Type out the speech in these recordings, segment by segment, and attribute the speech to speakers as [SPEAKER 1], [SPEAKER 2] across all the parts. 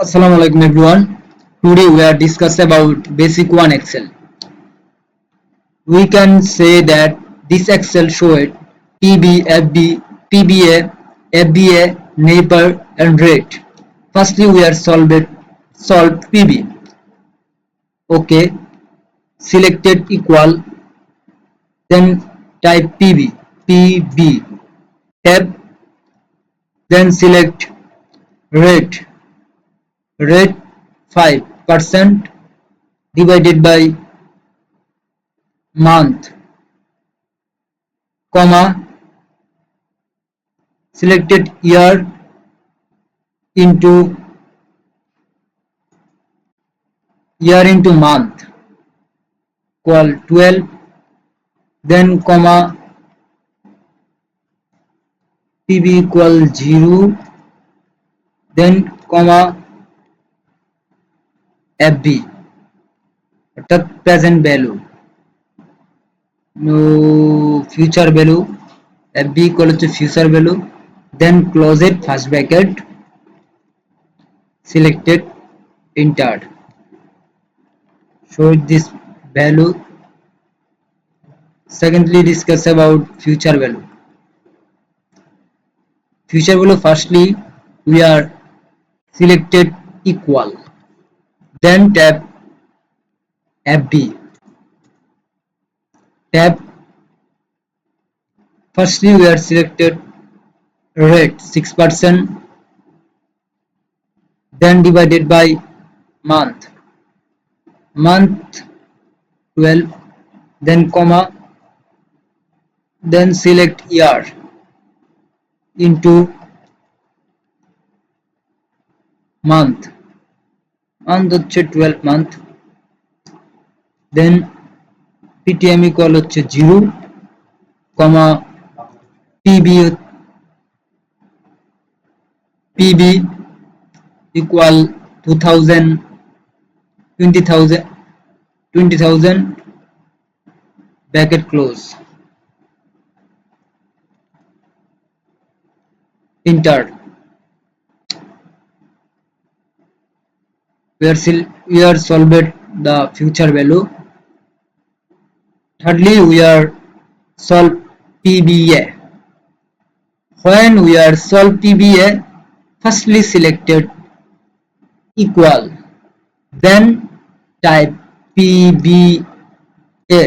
[SPEAKER 1] Assalamu alaikum everyone. Today we are discussing about basic 1 Excel. We can say that this Excel showed PB, FB, PBA, FBA, neighbor and rate. Firstly we are solve PB. Okay, selected equal, then type PB, PB, tab, then select rate, rate 5% divided by month, comma, selected year into month, equal 12, then comma PB equal 0, then comma FB অর্থাৎ present value, future value, FB equal হচ্ছে future value, then close it first bracket, selected, entered, show this value. Secondly discuss about future value. Future value, firstly we are selected equal, then tap FB, tab, firstly we are selected rate 6%, then divided by month, month 12, then comma, then select year into month, month হচ্ছে 12 month, then PTM equal হচ্ছে 0, comma PB equal 2000, 20,000 bracket close, enter. We are solved the future value. Thirdly we are solve PBA. When we are solve PBA, firstly selected equal, then type PBA,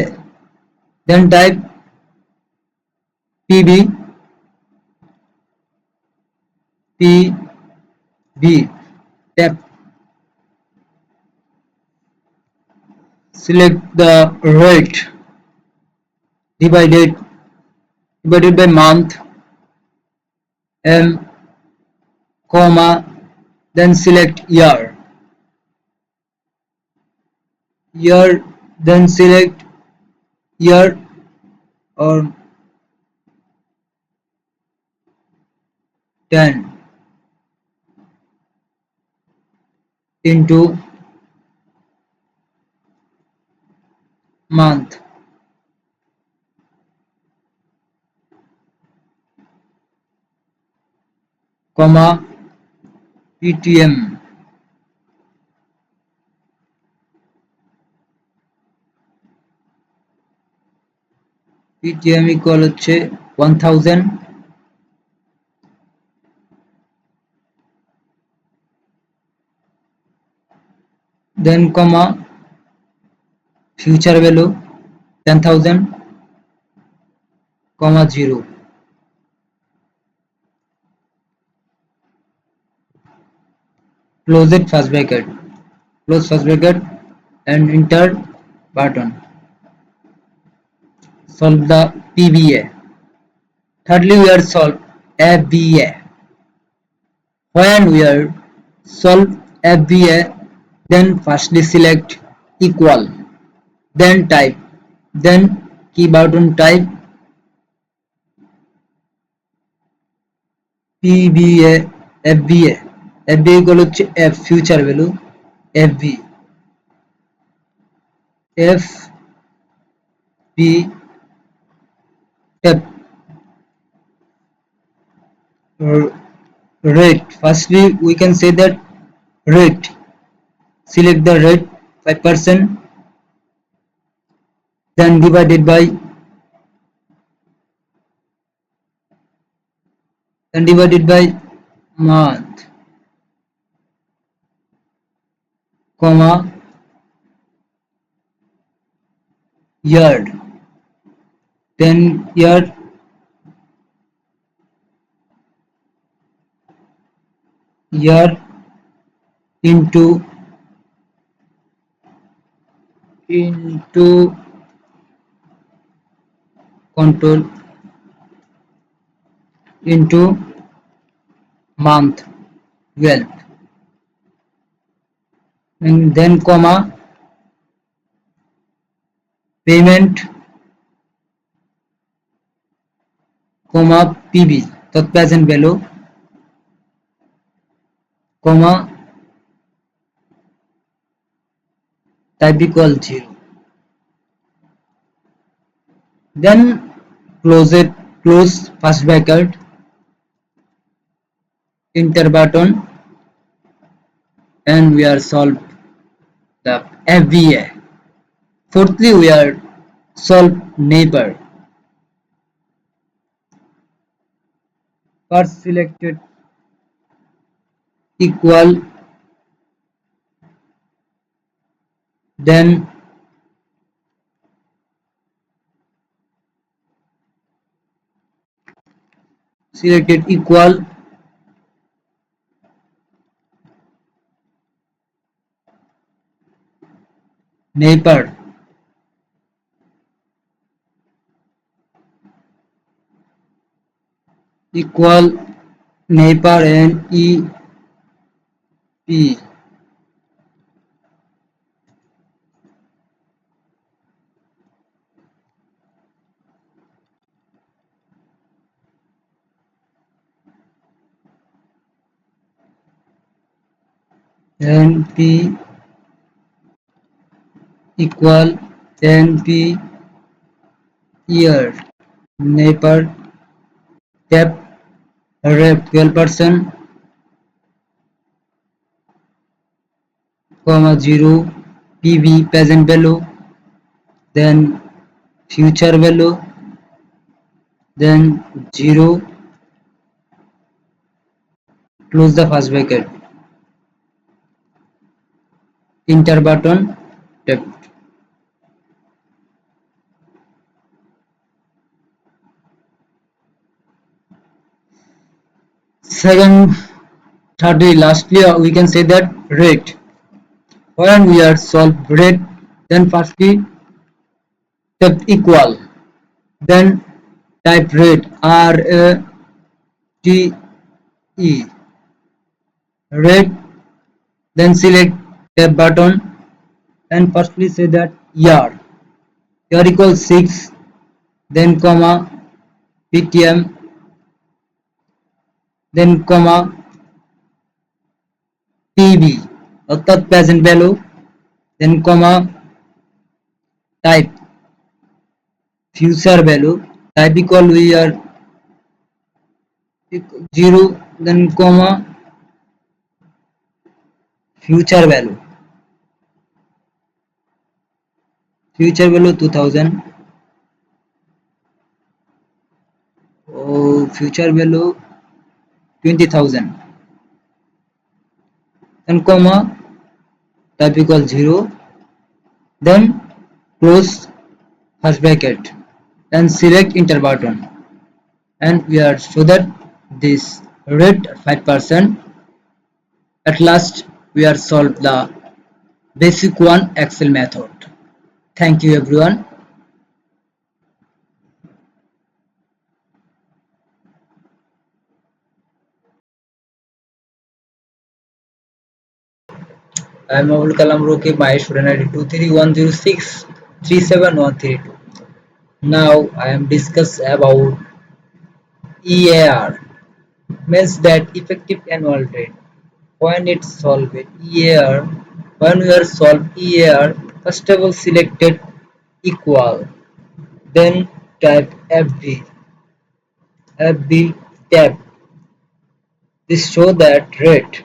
[SPEAKER 1] then type PB, PB, tap, select the rate divided by month, M, comma, then select year, then select year or 10 into month, comma PTM, PTM equal হচ্ছে 1000, then comma future value 10,000, comma 0, close it first bracket, close first bracket and enter button. Solve the PBA. Thirdly we are solve FBA. When we are solve FBA, then firstly select equal, then type, then key button type PBA, FBA, FBA equal হচ্ছে F future value, FB, FB, tap, rate, firstly we can say that rate. Select the rate 5%, then divided by month, comma, yard. Then year into into control into month 12, and then comma, payment, comma, PV, that present value, comma, type equal 0. Then close first bracket, enter button, and we are solved the FBA. Fourthly, we are solve neighbor. First selected equal, then selected equal, neighbor. Equal neighbor and EP. NP equal NP year. Neighbor tap rep 12%, comma 0, PV present value, then future value, then 0, close the first bracket, enter button, tap. Second, thirdly, lastly, we can say that rate. When we are solve rate, then firstly tap equal, then type rate, RATE, rate, then select tab button, and firstly say that year equals 6, then comma, PTM, then comma, PV অর্থাৎ present value, then comma, type future value, type equal we are 0, then comma, future value 2000, future value 20,000, then comma, type equal 0, then close first bracket and select enter button, and we are so that this rate 5%. At last we are solved the basic one Excel method. Thank you everyone. I am Abul Kalam Roke, my student ID 23106373132. Now I am discuss about EAR, means that effective annual rate. When it's solved EAR, when we are solved EAR, first of all selected equal, then type FB tab. This show that rate,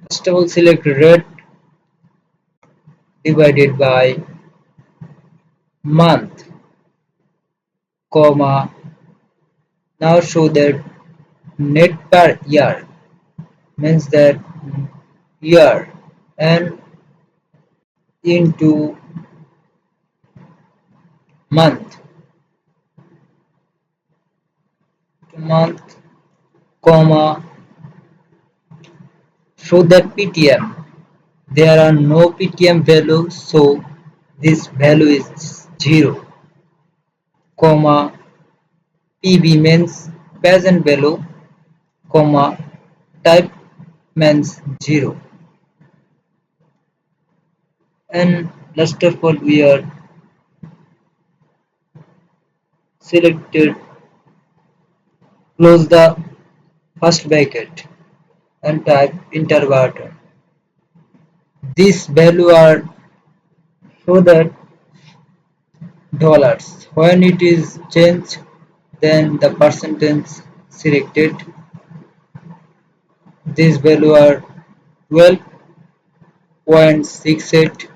[SPEAKER 1] First of all, select rate divided by month, comma. Now show that net per year means that year and into month to month, comma. Show that PTM. There are no PTM values, so this value is 0, comma. PV means present value, comma. Type means 0. And last of all, we are selected close the first bracket and type enter button. These value are so that dollars. When it is changed, then the percentage selected. These value are 12.68.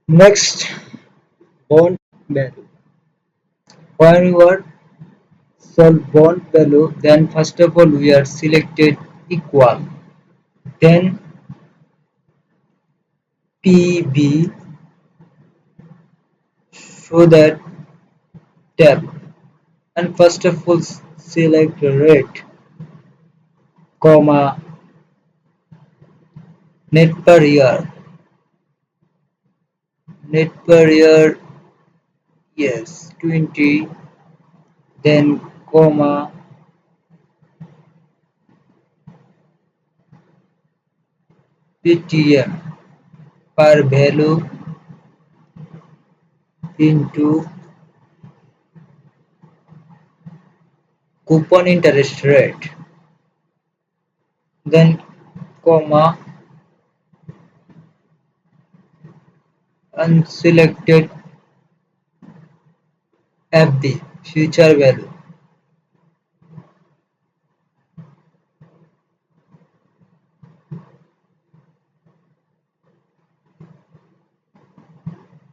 [SPEAKER 1] Next, bond value. When you are solve bond value, then first of all we are selected equal. Then PB show that tab and first of all select rate, comma, net per year. Net per year, yes, 20. Then comma, PTM per value into coupon interest rate. Then comma, unselected FD future value.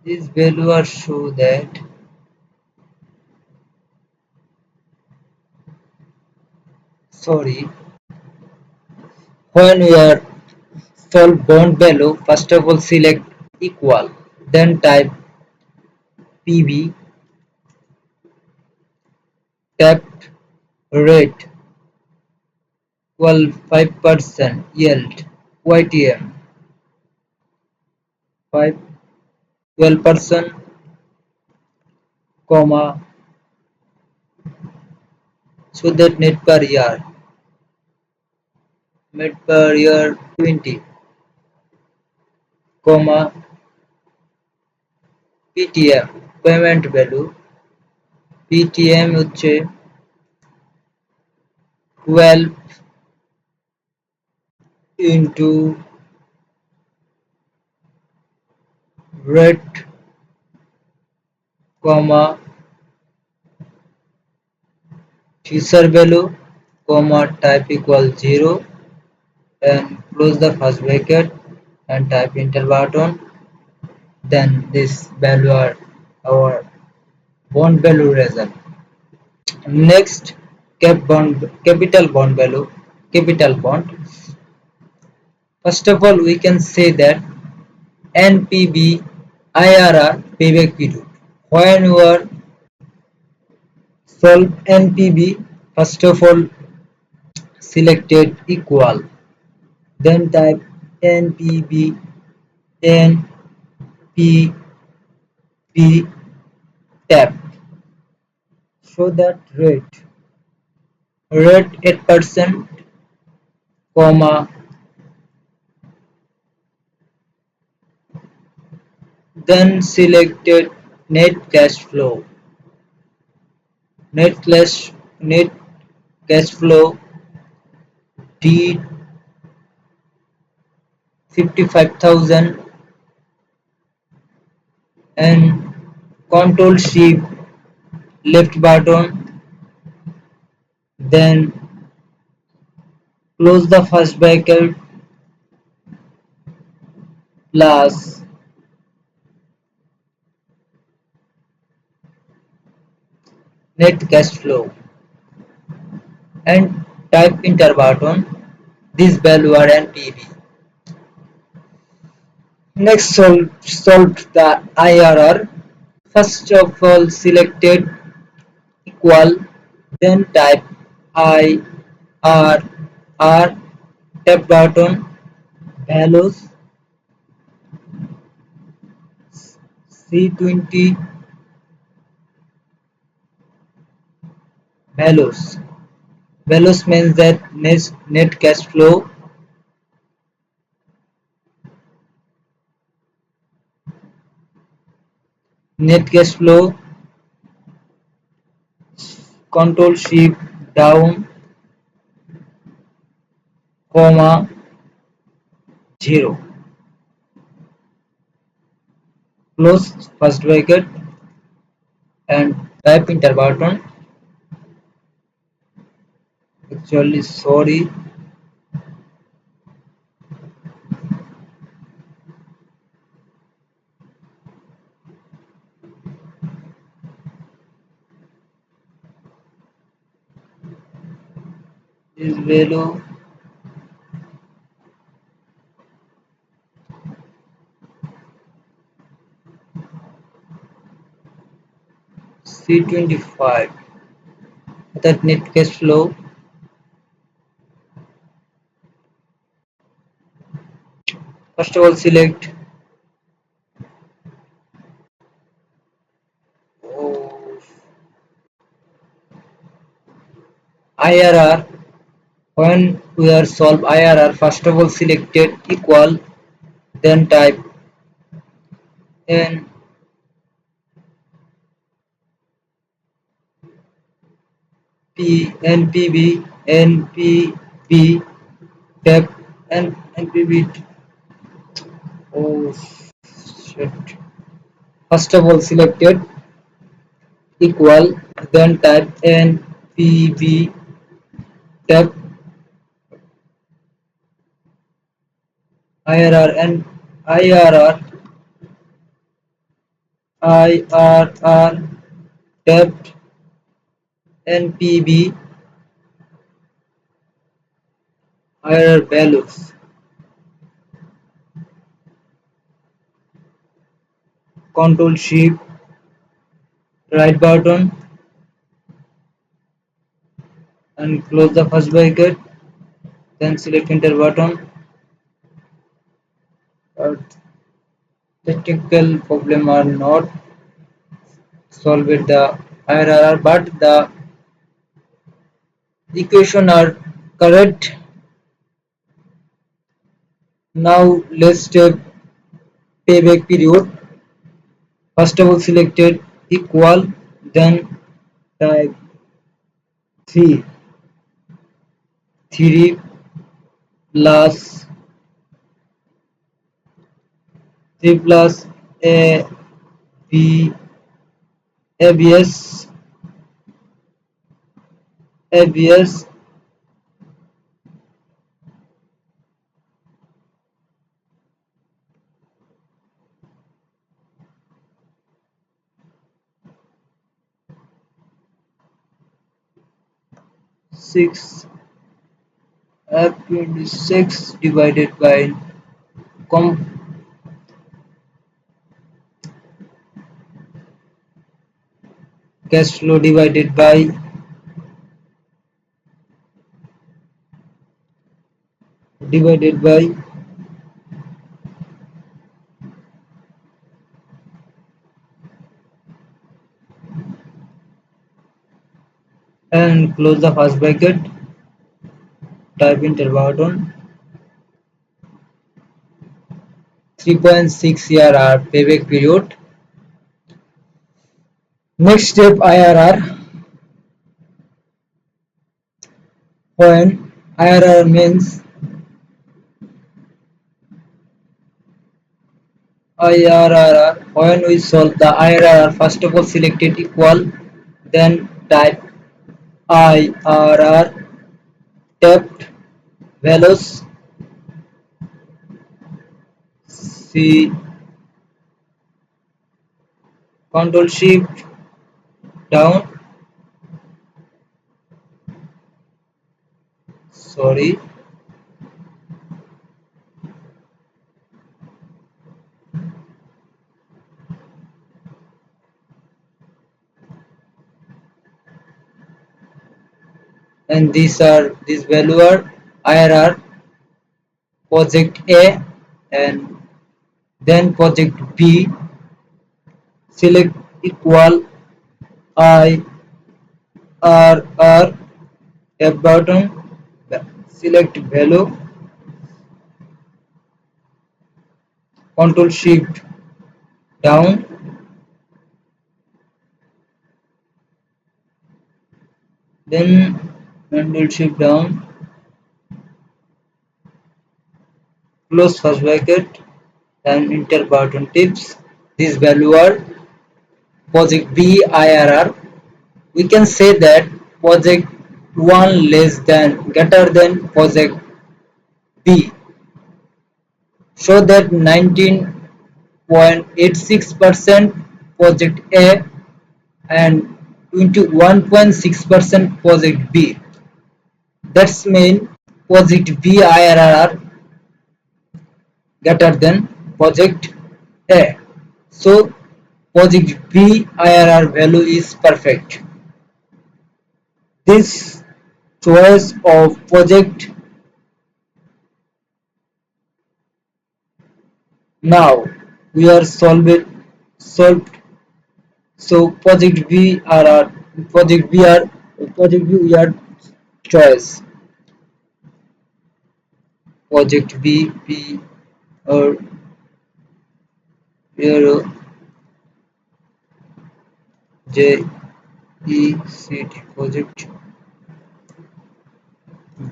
[SPEAKER 1] These value are show that sorry, when we are solve bond value, first of all select equal, then type PV, tapped rate equal 5% yield, YTM 5 12%, comma, so that net per year 20, comma, PTM payment value, PTM হচ্ছে 12 into rate, comma, future value, comma, type equal 0 and close the first bracket and type enter button. Then this value are our bond value result. Next, capital bond value, capital bond. First of all, we can say that NPV IRR payback period. When you are solve NPV, first of all selected equal, then type NPV NPV tab. Show that rate 8%, comma, then selected net cash flow. Net cash flow D 55,000 and control shift left button, then close the first bracket plus net cash flow and type enter button. This value are NPV. Next solve the IRR. First of all selected equal, then type IRR, tap button, values C20 values. Values means that net cash flow. Net cash flow, control shift down, comma 0. Close first bracket and type enter button. Actually sorry, this value C25. That net cash flow. First of all select IRR. When we are solve IRR, first of all selected equal, then type N P NPV NPV tap and NPV. Oh shit. First of all selected equal, then type NPV tap IRR and IRR IRR tap NPV IRR values. Control shift right button and close the first bracket, then select enter button. But technical problem are not solved with the IRR, but the equation are correct. Now let's take payback period. First of all selected equal, then type 3 3 plus 3 plus a b abs abs 6 f26 divided by com cash flow divided by and close the first bracket, type enter button. 3.6 year payback period. Next step IRR. When IRR means IRR, when we solve the IRR, first of all select it equal, then type IRR, tap values C control shift down, sorry, and these value are IRR project A, and then project B. Select equal I R R F button, select value, control shift down, then control shift down, close first bracket, and enter button tips. These value are project B IRR. We can say that project 1 less than greater than project B, show that 19.86% project A and 21.6% project B. That's mean project B IRR greater than project A. So project B IRR value is perfect. This choice of project. Now we are solved. So project B we are choice project B or here J E C T project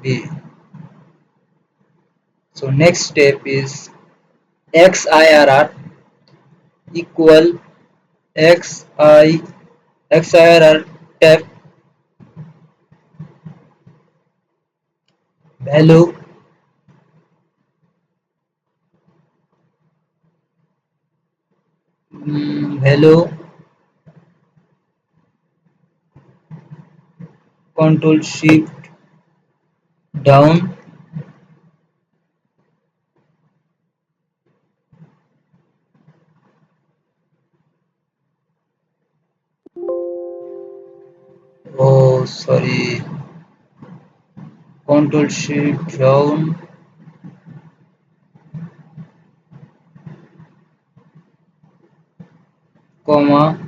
[SPEAKER 1] B. So next step is XIRR equal XI XIRR tab value value control shift down, oh sorry, control shift down, comma,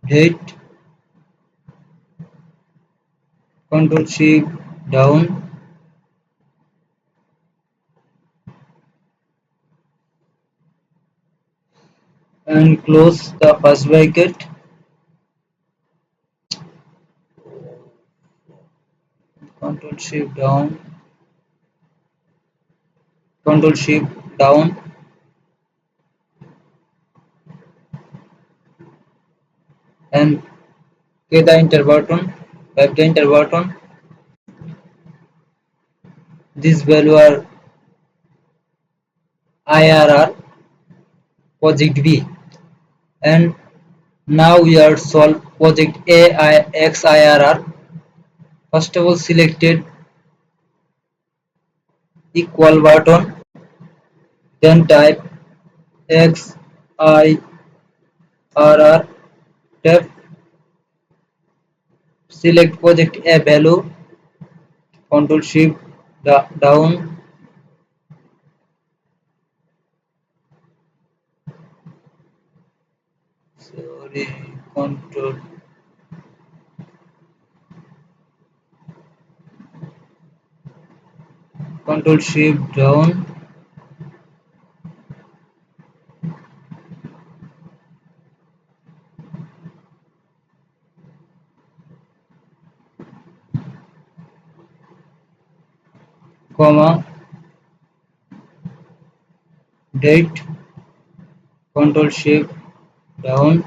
[SPEAKER 1] date, control shift down, and close the first bracket, control shift down, control shift down, and hit the enter button, tap the enter button. This value are IRR project B, and now we are solve project AIXIRR. First of all selected equal button, then type XIRR, tap, select project A value, control shift down, sorry, control shift down, comma, date, control shift down.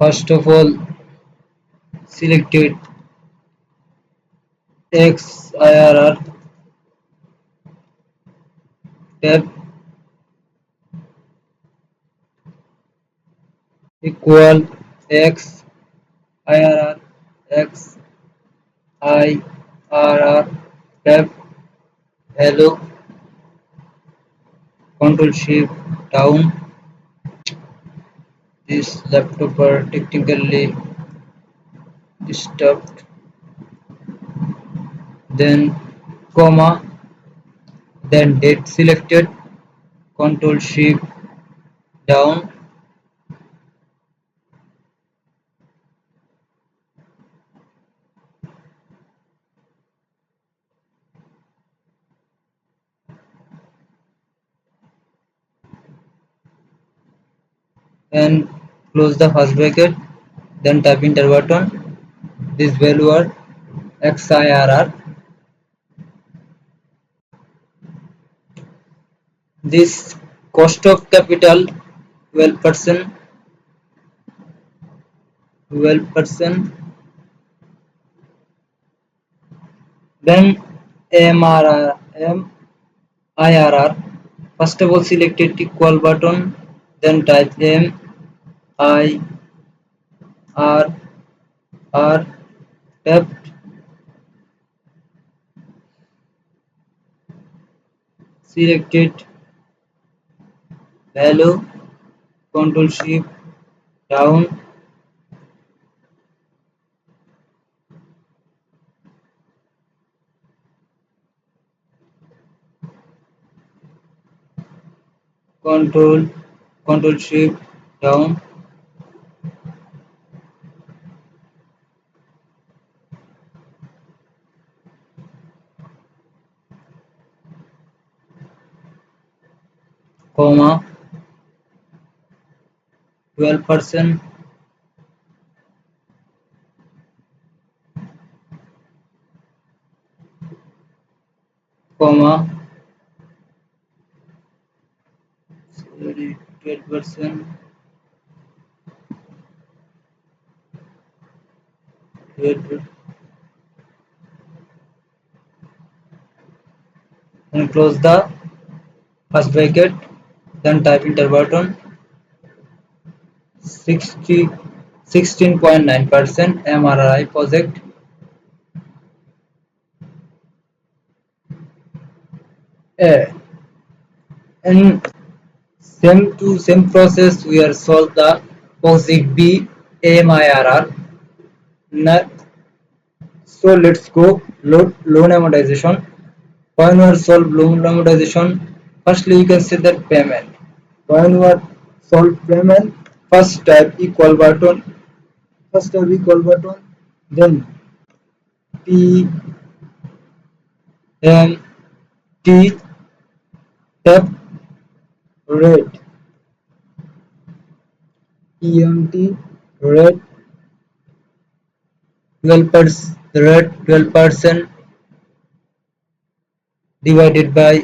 [SPEAKER 1] First of all, selected XIRR tab equal X IRR X IRR tab hello control shift down. This laptop are technically disturbed. Then comma, then date selected, control shift down, and close the first bracket, then type enter button. This value are XIRR. This cost of capital 12%, 12%. Then MRR, MIRR. First of all, select it equal button, then type MIRR, tap, select it, value, control shift down, control, control shift down, comma, 12%, comma, sorry, 12%, 12, and close the first bracket, then type enter button, 16.9% MRI project. And same process we are solve the POSIT B AMIRR. So let's go loan amortization. When we are solve loan amortization, firstly you can see that payment. When we are solve payment, first type equal button, then P M T tab rate, EMT rate 12% divided by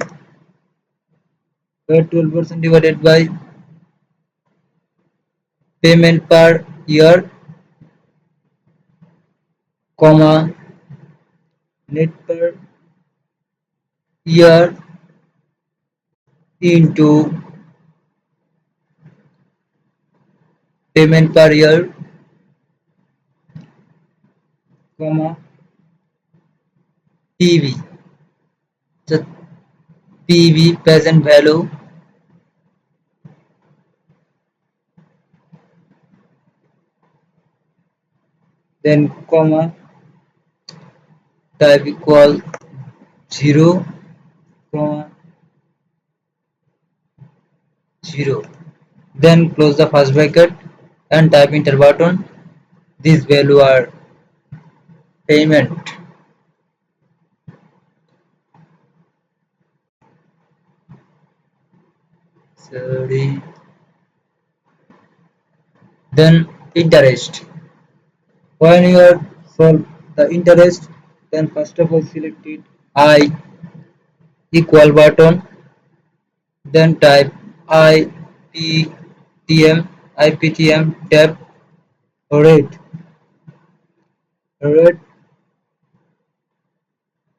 [SPEAKER 1] 12% divided by payment per year, comma, net per year into payment per year, comma, PV, the PV present value, then comma, type equal 0, comma 0. Then close the first bracket and type enter button. These value are payment. Sorry. Then interest. When you are solve the interest, then first of all select it I equal button, then type IPTM tab rate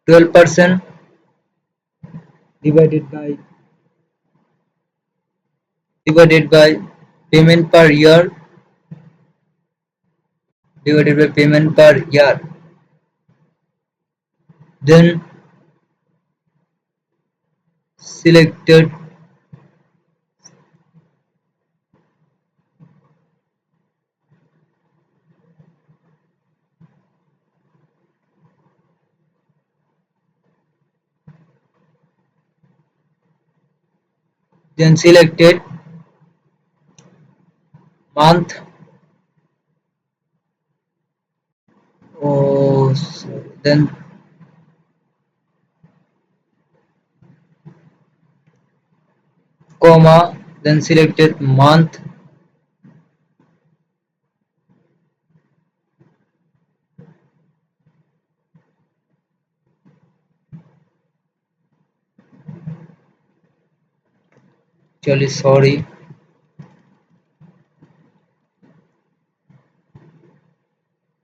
[SPEAKER 1] 12% divided by payment per year divided by payment per year. Then selected then selected month. Oh, then comma, then selected month, actually sorry,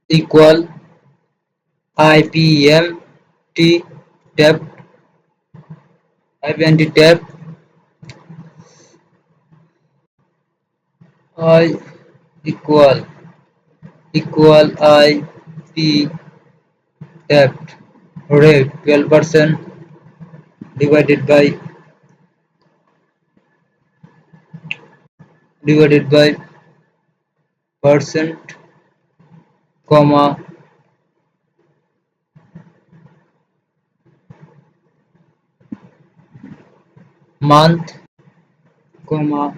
[SPEAKER 1] equal IPMT tab IPMT tab I equal IP tab rate 12% divided by percent, comma month, comma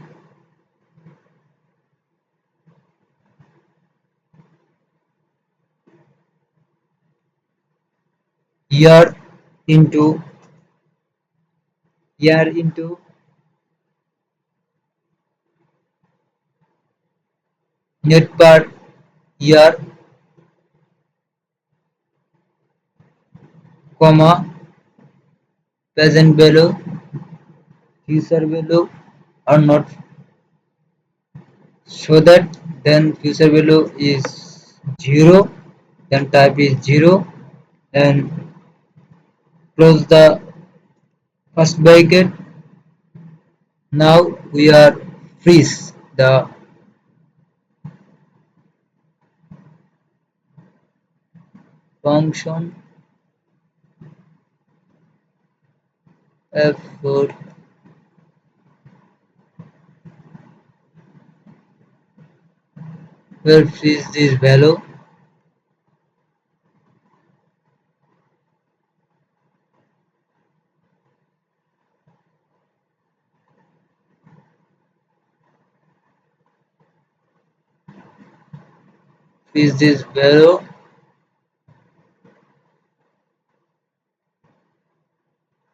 [SPEAKER 1] year into year into net per year, comma present value, future value are not, so that then future value is 0, then type is 0 and close the first bracket. Now we are freeze the function f4 will freeze this value,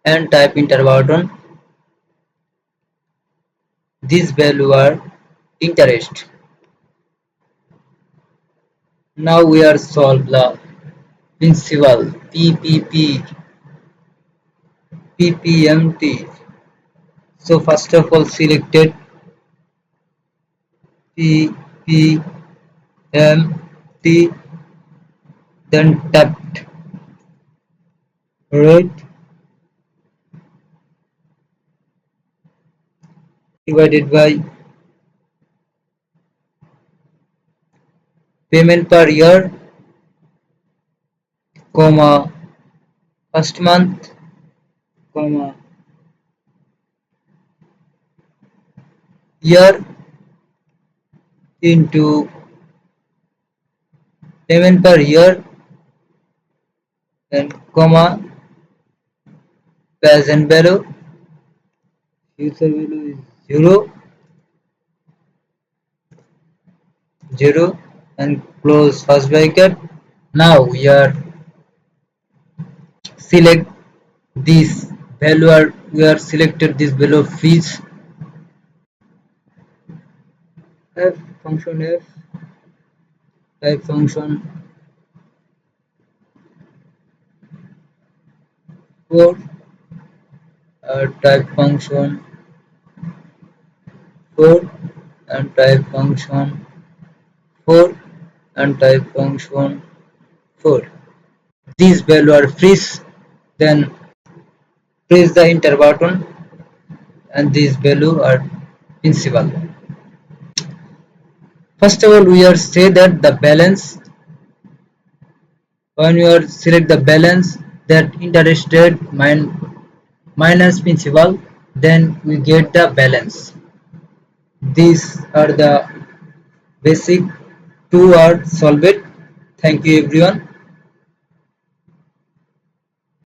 [SPEAKER 1] and type enter button. These value are interest. Now we are solve the principal PPMT. So first of all selected PPMT, then tapped rate divided by payment per year, comma first month, comma year into payment per year, then comma present value, future value is 0, and close first bracket. Now we are select this value, or we are selected this value of freeze. F function F type function 4, type function 4, and type function 4, and type function 4. These value are freeze, then press the enter button, and these value are principal. First of all, we are say that the balance, when you are select the balance, that interest rate minus principal, then we get the balance. These are the basic two word solve it. Thank you everyone.